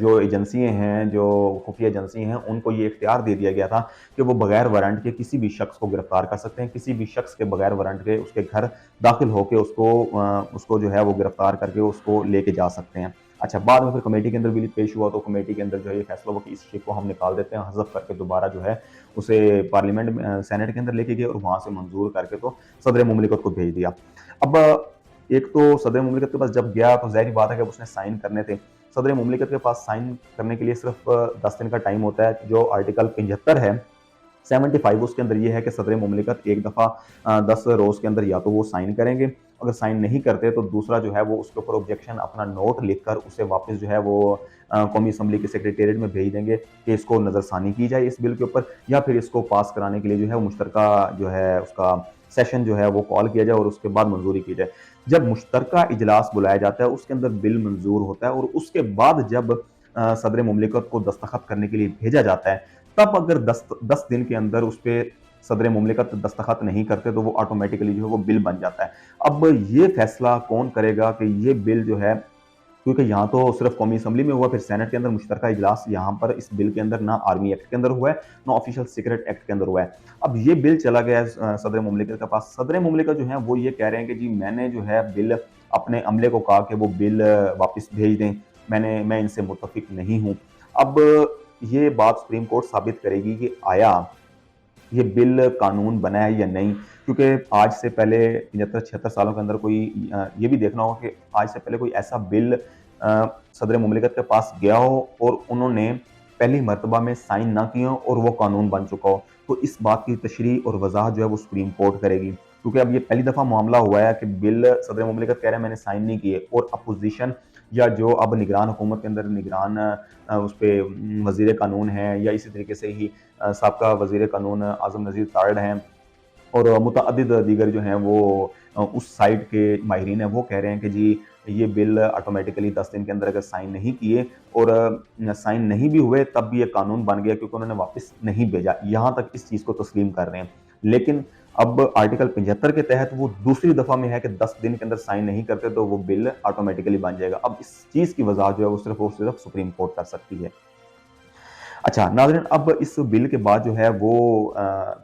جو ایجنسیاں ہیں, جو خفیہ ایجنسی ہیں, ان کو یہ اختیار دے دیا گیا تھا کہ وہ بغیر وارنٹ کے کسی بھی شخص کو گرفتار کر سکتے ہیں, کسی بھی شخص کے بغیر وارنٹ کے اس کے گھر داخل ہو کے اس کو جو ہے وہ گرفتار کر کے اس کو لے کے جا سکتے ہیں. اچھا, بعد میں پھر کمیٹی کے اندر بل پیش ہوا تو کمیٹی کے اندر جو ہے یہ فیصلہ ہوا کہ اس شیک کو ہم نکال دیتے ہیں, حذف کر کے دوبارہ جو ہے اسے پارلیمنٹ سینٹ کے اندر لے کے گئے اور وہاں سے منظور کر کے تو صدر مملکت کو بھیج دیا. اب ایک تو صدر مملکت کے پاس جب گیا تو ظاہری بات ہے کہ اس نے سائن کرنے تھے. صدر مملکت کے پاس سائن کرنے کے لیے صرف 10 دن کا ٹائم ہوتا ہے. جو آرٹیکل 75 ہے 75 اس کے اندر یہ ہے کہ صدر مملکت ایک دفعہ 10 روز کے اندر یا تو وہ سائن کریں گے, اگر سائن نہیں کرتے تو دوسرا جو ہے وہ اس کے اوپر آبجیکشن اپنا نوٹ لکھ کر اسے واپس جو ہے وہ قومی اسمبلی کے سیکریٹریٹ میں بھیج دیں گے کہ اس کو نظر ثانی کی جائے اس بل کے اوپر, یا پھر اس کو پاس کرانے کے لیے جو ہے مشترکہ جو ہے اس کا سیشن جو ہے وہ کال کیا جائے اور اس کے بعد منظوری کی جائے. جب مشترکہ اجلاس بلایا جاتا ہے اس کے اندر بل منظور ہوتا ہے اور اس کے بعد جب صدر مملکت کو دستخط کرنے کے لیے بھیجا جاتا ہے, تب اگر 10 دن کے اندر اس پہ صدر مملکت دستخط نہیں کرتے تو وہ آٹومیٹکلی جو ہے وہ بل بن جاتا ہے. اب یہ فیصلہ کون کرے گا کہ یہ بل جو ہے, کیونکہ یہاں تو صرف قومی اسمبلی میں ہوا, پھر سینٹ کے اندر مشترکہ اجلاس یہاں پر اس بل کے اندر نہ آرمی ایکٹ کے اندر ہوا ہے نہ آفیشل سیکرٹ ایکٹ کے اندر ہوا ہے. اب یہ بل چلا گیا ہے صدر مملکت کے پاس. صدر مملکت جو ہے وہ یہ کہہ رہے ہیں کہ جی میں نے جو ہے بل اپنے عملے کو کہا کہ وہ بل واپس بھیج دیں, میں ان سے متفق نہیں ہوں. اب یہ بات سپریم کورٹ ثابت کرے گی کہ آیا یہ بل قانون بنا ہے یا نہیں, کیونکہ آج سے پہلے 75-76 سالوں کے اندر کوئی یہ بھی دیکھنا ہوگا کہ آج سے پہلے کوئی ایسا بل صدر مملکت کے پاس گیا ہو اور انہوں نے پہلی مرتبہ میں سائن نہ کیے ہوں اور وہ قانون بن چکا ہو. تو اس بات کی تشریح اور وضاحت جو ہے وہ سپریم کورٹ کرے گی, کیونکہ اب یہ پہلی دفعہ معاملہ ہوا ہے کہ بل صدر مملکت کہہ رہے ہیں میں نے سائن نہیں کیے, اور اپوزیشن یا جو اب نگران حکومت کے اندر نگران اس پہ وزیر قانون ہیں, یا اسی طریقے سے ہی سابقہ وزیر قانون اعظم نذیر تارڑ ہیں اور متعدد دیگر جو ہیں وہ اس سائٹ کے ماہرین ہیں, وہ کہہ رہے ہیں کہ جی یہ بل آٹومیٹکلی 10 دن کے اندر اگر سائن نہیں کیے اور سائن نہیں بھی ہوئے تب بھی یہ قانون بن گیا کیونکہ انہوں نے واپس نہیں بھیجا. یہاں تک اس چیز کو تسلیم کر رہے ہیں, لیکن اب آرٹیکل 75 کے تحت وہ دوسری دفعہ میں ہے کہ 10 دن کے اندر سائن نہیں کرتے تو وہ بل آٹومیٹکلی بن جائے گا. اب اس چیز کی وضاحت جو ہے وہ صرف سپریم کورٹ کر سکتی ہے. اچھا ناظرین, اب اس بل کے بعد جو ہے وہ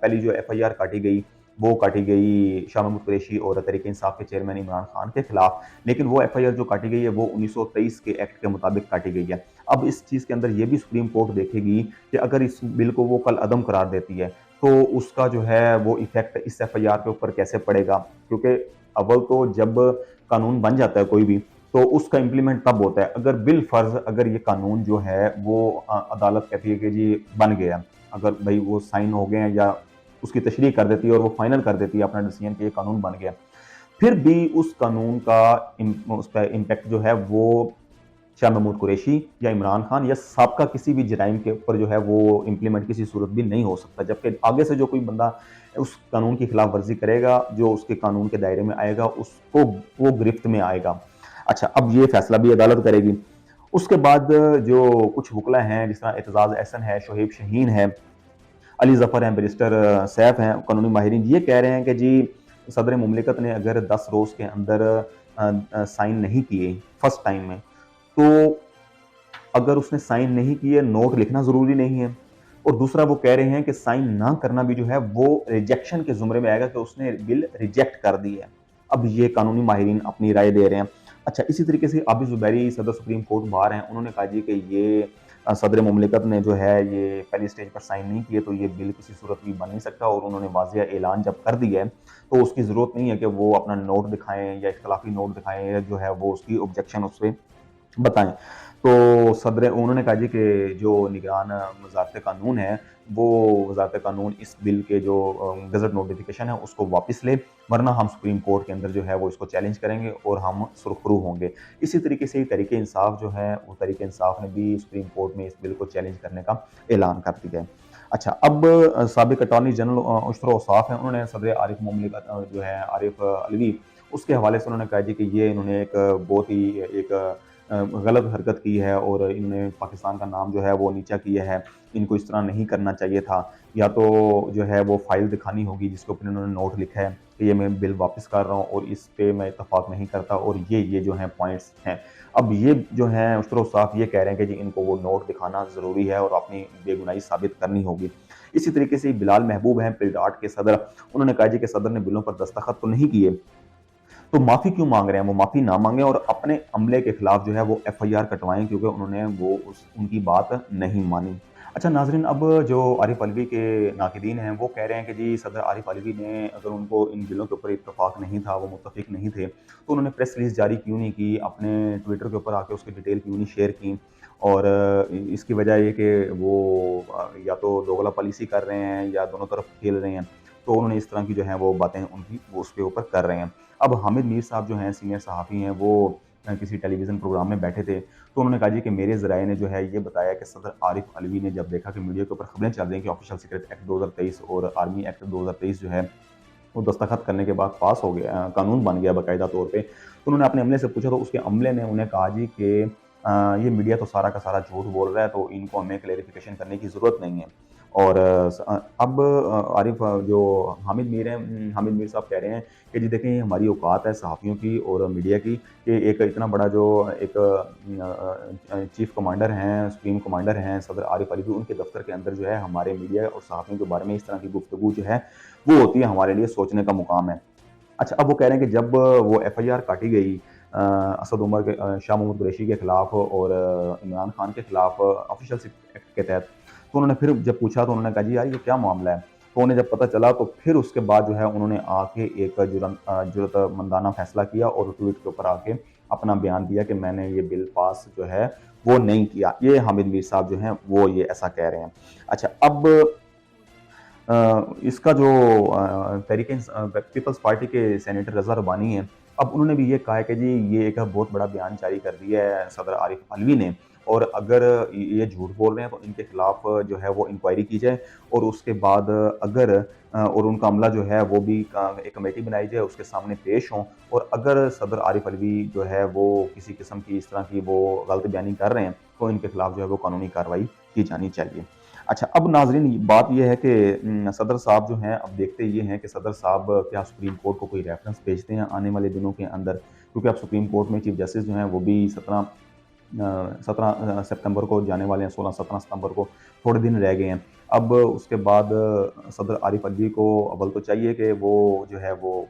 پہلی جو ایف آئی آر کاٹی گئی وہ کاٹی گئی شاہ محمود قریشی اور تحریک انصاف کے چیئرمین عمران خان کے خلاف, لیکن وہ ایف آئی آر جو کاٹی گئی ہے وہ 1923 کے ایکٹ کے مطابق کاٹی گئی ہے. اب اس چیز کے اندر یہ بھی سپریم کورٹ دیکھے گی کہ اگر اس بل کو وہ کل عدم قرار دیتی ہے تو اس کا جو ہے وہ ایفیکٹ اس ایف آئی آر کے اوپر کیسے پڑے گا, کیونکہ اول تو جب قانون بن جاتا ہے کوئی بھی تو اس کا امپلیمنٹ تب ہوتا ہے اگر بالفرض اگر یہ قانون جو ہے وہ عدالت کہتی ہے کہ جی بن گیا, اگر بھائی وہ سائن ہو گئے ہیں یا اس کی تشریح کر دیتی ہے اور وہ فائنل کر دیتی ہے اپنا ڈیسیژن کہ یہ قانون بن گیا, پھر بھی اس قانون کا اس پہ امپیکٹ جو ہے وہ شاہ محمود قریشی یا عمران خان یا سابقہ کسی بھی جرائم کے اوپر جو ہے وہ امپلیمنٹ کسی صورت بھی نہیں ہو سکتا, جبکہ آگے سے جو کوئی بندہ اس قانون کی خلاف ورزی کرے گا جو اس کے قانون کے دائرے میں آئے گا اس کو وہ گرفت میں آئے گا. اچھا, اب یہ فیصلہ بھی عدالت کرے گی. اس کے بعد جو کچھ وکلا ہیں جس طرح اعتزاز احسن ہے, شہیب شہین ہے, علی ظفر ہیں, بیرسٹر سیف ہیں, قانونی ماہرین, یہ کہہ رہے ہیں کہ جی صدر مملکت نے اگر 10 روز کے اندر سائن نہیں کیے فرسٹ ٹائم میں, تو اگر اس نے سائن نہیں کیے نوٹ لکھنا ضروری نہیں ہے, اور دوسرا وہ کہہ رہے ہیں کہ سائن نہ کرنا بھی جو ہے وہ ریجیکشن کے زمرے میں آئے گا کہ اس نے بل ریجیکٹ کر دی ہے. اب یہ قانونی ماہرین اپنی رائے دے رہے ہیں. اچھا, اسی طریقے سے عابد زبیری صدر سپریم کورٹ باہر ہیں, انہوں نے کہا جی کہ یہ صدر مملکت نے جو ہے یہ پہلی سٹیج پر سائن نہیں کیے تو یہ بل کسی صورت بھی بن نہیں سکتا, اور انہوں نے واضح اعلان جب کر دیا ہے تو اس کی ضرورت نہیں ہے کہ وہ اپنا نوٹ دکھائیں یا اختلافی نوٹ دکھائیں یا جو ہے وہ اس کی آبجیکشن اس پہ بتائیں. تو انہوں نے کہا جی کہ جو نگران وزارت قانون ہے وہ وزارت قانون اس بل کے جو گزٹ نوٹیفیکیشن ہے اس کو واپس لے, ورنہ ہم سپریم کورٹ کے اندر جو ہے وہ اس کو چیلنج کریں گے اور ہم سرخرو ہوں گے. اسی طریقے سے تحریک انصاف جو ہے وہ تحریک انصاف نے بھی سپریم کورٹ میں اس بل کو چیلنج کرنے کا اعلان کر دیا ہے. اچھا, اب سابق اٹارنی جنرل اشتر اوصاف ہیں, انہوں نے صدر عارف مملکت جو ہے عارف علوی, اس کے حوالے سے انہوں نے کہا جی کہ یہ انہوں نے ایک بہت ہی ایک غلط حرکت کی ہے اور انہوں نے پاکستان کا نام جو ہے وہ نیچا کیا ہے, ان کو اس طرح نہیں کرنا چاہیے تھا, یا تو جو ہے وہ فائل دکھانی ہوگی جس کے اوپر انہوں نے نوٹ لکھا ہے, کہ یہ میں بل واپس کر رہا ہوں اور اس پہ میں اتفاق نہیں کرتا اور یہ جو ہیں پوائنٹس ہیں۔ اب یہ جو ہیں اشتر و صاف یہ کہہ رہے ہیں کہ جی ان کو وہ نوٹ دکھانا ضروری ہے اور اپنی بے گناہی ثابت کرنی ہوگی۔ اسی طریقے سے بلال محبوب ہیں پلڈاٹ کے صدر، انہوں نے کہا جی کہ صدر نے بلوں پر دستخط تو نہیں کیے تو معافی کیوں مانگ رہے ہیں، وہ معافی نہ مانگیں اور اپنے عملے کے خلاف جو ہے وہ ایف آئی آر کٹوائیں، کیونکہ انہوں نے وہ ان کی بات نہیں مانی۔ اچھا ناظرین، اب جو عارف علوی کے ناقدین ہیں وہ کہہ رہے ہیں کہ جی صدر عارف علوی نے اگر ان کو ان بلوں کے اوپر اتفاق نہیں تھا، وہ متفق نہیں تھے، تو انہوں نے پریس ریلیز جاری کیوں نہیں کی، اپنے ٹویٹر کے اوپر آ کے اس کی ڈیٹیل کیوں نہیں شیئر کی؟ اور اس کی وجہ یہ کہ وہ یا تو دوغلا پالیسی کر رہے ہیں یا دونوں طرف کھیل رہے ہیں، تو انہوں نے اس طرح کی جو ہیں وہ باتیں ان کی وہ اس کے اوپر کر رہے ہیں۔ اب حامد میر صاحب جو ہیں سینئر صحافی ہیں، وہ کسی ٹیلی ویژن پروگرام میں بیٹھے تھے تو انہوں نے کہا جی کہ میرے ذرائع نے جو ہے یہ بتایا کہ صدر عارف علوی نے جب دیکھا کہ میڈیا کے اوپر خبریں چل رہی ہیں کہ آفیشل سیکرٹ ایکٹ 2023 اور آرمی ایکٹ 2023 جو ہے وہ دستخط کرنے کے بعد پاس ہو گیا، قانون بن گیا باقاعدہ طور پہ، تو انہوں نے اپنے عملے سے پوچھا تو اس کے عملے نے انہیں کہا جی کہ یہ میڈیا تو سارا کا سارا جھوٹ بول رہا ہے تو ان کو ہمیں کلیریفیکیشن کرنے کی ضرورت نہیں ہے۔ اور اب عارف جو حامد میر ہیں، حامد میر صاحب کہہ رہے ہیں کہ جی دیکھیں یہ ہماری اوقات ہے صحافیوں کی اور میڈیا کی کہ ایک اتنا بڑا جو ایک چیف کمانڈر ہیں، سپریم کمانڈر ہیں صدر عارف علوی، ان کے دفتر کے اندر جو ہے ہمارے میڈیا اور صحافیوں کے بارے میں اس طرح کی گفتگو جو ہے وہ ہوتی ہے، ہمارے لیے سوچنے کا مقام ہے۔ اچھا اب وہ کہہ رہے ہیں کہ جب وہ ایف آئی آر کاٹی گئی اسد عمر کے شاہ محمود قریشی کے خلاف اور عمران خان کے خلاف آفیشل ایکٹ کے تحت، تو انہوں نے پھر جب پوچھا تو انہوں نے کہا جی یار یہ کیا معاملہ ہے، تو انہیں جب پتہ چلا تو پھر اس کے بعد جو ہے انہوں نے آ کے ایک جرأت مندانہ فیصلہ کیا اور ٹویٹ کے اوپر آ کے اپنا بیان دیا کہ میں نے یہ بل پاس جو ہے وہ نہیں کیا۔ یہ حامد میر صاحب جو ہیں وہ یہ ایسا کہہ رہے ہیں۔ اچھا اب اس کا جو تحریک پیپلز پارٹی کے سینیٹر رضا ربانی ہیں، اب انہوں نے بھی یہ کہا ہے کہ جی یہ ایک بہت بڑا بیان جاری کر دیا ہے صدر عارف علوی نے، اور اگر یہ جھوٹ بول رہے ہیں تو ان کے خلاف جو ہے وہ انکوائری کی جائے اور اس کے بعد اگر اور ان کا عملہ جو ہے وہ بھی ایک کمیٹی بنائی جائے، اس کے سامنے پیش ہوں، اور اگر صدر عارف علوی جو ہے وہ کسی قسم کی اس طرح کی وہ غلط بیانی کر رہے ہیں تو ان کے خلاف جو ہے وہ قانونی کارروائی کی جانی چاہیے۔ اچھا اب ناظرین بات یہ ہے کہ صدر صاحب جو ہیں اب دیکھتے یہ ہیں کہ صدر صاحب کیا سپریم کورٹ کو کوئی ریفرنس بھیجتے ہیں آنے والے دنوں کے اندر، کیونکہ اب سپریم کورٹ میں چیف جسٹس جو ہیں وہ بھی 17 سپتمبر کو جانے والے ہیں، 17 ستمبر کو تھوڑے دن رہ گئے ہیں۔ اب اس کے بعد صدر عارف علوی کو اول تو چاہیے کہ وہ جو ہے وہ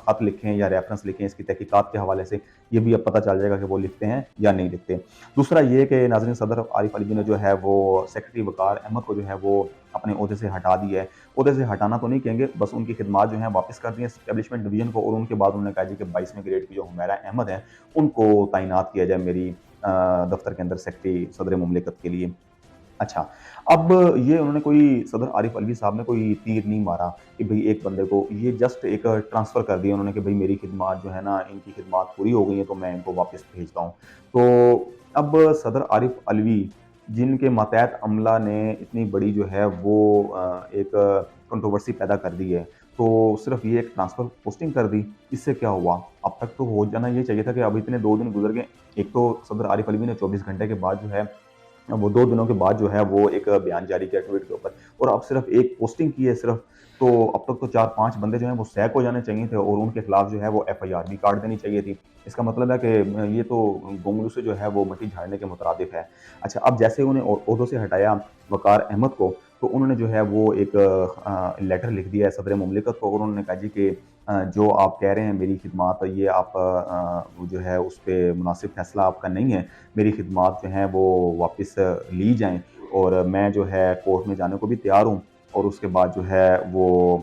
خط لکھیں یا ریفرنس لکھیں اس کی تحقیقات کے حوالے سے، یہ بھی اب پتہ چل جائے گا کہ وہ لکھتے ہیں یا نہیں لکھتے۔ دوسرا یہ کہ ناظرین صدر عارف علوی نے جو ہے وہ سیکرٹری وقار احمد کو جو ہے وہ اپنے عہدے سے ہٹا دیا ہے۔ عہدے سے ہٹانا تو نہیں کہیں گے، بس ان کی خدمات جو ہیں واپس کر دی ہیں اسٹیبلشمنٹ ڈویژن کو، اور ان کے بعد انہوں نے کہا جی کہ 22ویں گریڈ کی جو حمیرہ احمد ہیں ان کو تعینات کیا جائے میری دفتر کے اندر سیکرٹری صدر مملکت کے لیے۔ اچھا اب یہ انہوں نے کوئی صدر عارف علوی صاحب نے کوئی تیر نہیں مارا کہ بھئی ایک بندے کو، یہ جسٹ ایک ٹرانسفر کر دیا انہوں نے کہ بھئی میری خدمات جو ہے نا ان کی خدمات پوری ہو گئی ہیں تو میں ان کو واپس بھیجتا ہوں۔ تو اب صدر عارف علوی جن کے ماتحت عملہ نے اتنی بڑی جو ہے وہ ایک کنٹروورسی پیدا کر دی ہے، تو صرف یہ ایک ٹرانسفر پوسٹنگ کر دی، اس سے کیا ہوا؟ اب تک تو ہو جانا یہ چاہیے تھا کہ اب اتنے 2 دن گزر گئے، ایک تو صدر عارف علوی نے 24 گھنٹے کے بعد جو ہے وہ 2 دنوں کے بعد جو ہے وہ ایک بیان جاری کیا ٹویٹ کے اوپر، اور اب صرف ایک پوسٹنگ کی ہے صرف، تو اب تک تو 4-5 بندے جو ہیں وہ سیک ہو جانے چاہیے تھے اور ان کے خلاف جو ہے وہ ایف آئی آر بھی کاٹ دینی چاہیے تھی۔ اس کا مطلب ہے کہ یہ تو گونگلو سے جو ہے وہ مٹی جھاڑنے کے مترادف ہے۔ اچھا اب جیسے انہیں عہدوں سے ہٹایا وقار احمد کو، تو انہوں نے جو ہے وہ ایک لیٹر لکھ دیا ہے صدر مملکت کو، اور انہوں نے کہا جی کہ جو آپ کہہ رہے ہیں میری خدمات یہ آپ جو ہے اس پہ مناسب فیصلہ آپ کا نہیں ہے، میری خدمات جو ہیں وہ واپس لی جائیں اور میں جو ہے کورٹ میں جانے کو بھی تیار ہوں، اور اس کے بعد جو ہے وہ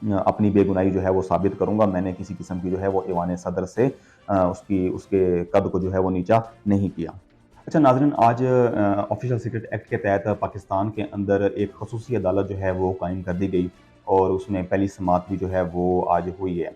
اپنی بے گناہی جو ہے وہ ثابت کروں گا، میں نے کسی قسم کی جو ہے وہ ایوان صدر سے اس کے قد کو جو ہے وہ نیچا نہیں کیا۔ اچھا ناظرین، آج آفیشل سیکرٹ ایکٹ کے تحت پاکستان کے اندر ایک خصوصی عدالت جو ہے وہ قائم کر دی گئی اور اس میں پہلی سماعت بھی جو ہے وہ آج ہوئی ہے۔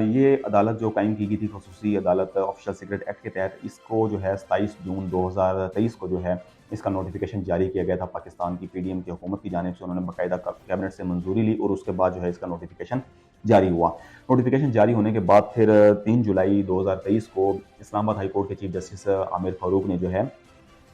یہ عدالت جو قائم کی گئی تھی خصوصی عدالت آفیشل سیکرٹ ایکٹ کے تحت، اس کو جو ہے 27 جون 2023 کو جو ہے اس کا نوٹیفیکیشن جاری کیا گیا تھا پاکستان کی پی ڈی ایم کی حکومت کی جانب سے، انہوں نے باقاعدہ کیبنٹ سے منظوری لی اور اس کے بعد جو ہے اس کا نوٹیفیکیشن جاری ہوا۔ نوٹیفیکیشن جاری ہونے کے بعد پھر 3 جولائی 2023 کو اسلام آباد ہائی کورٹ کے چیف جسٹس عامر فاروق نے جو ہے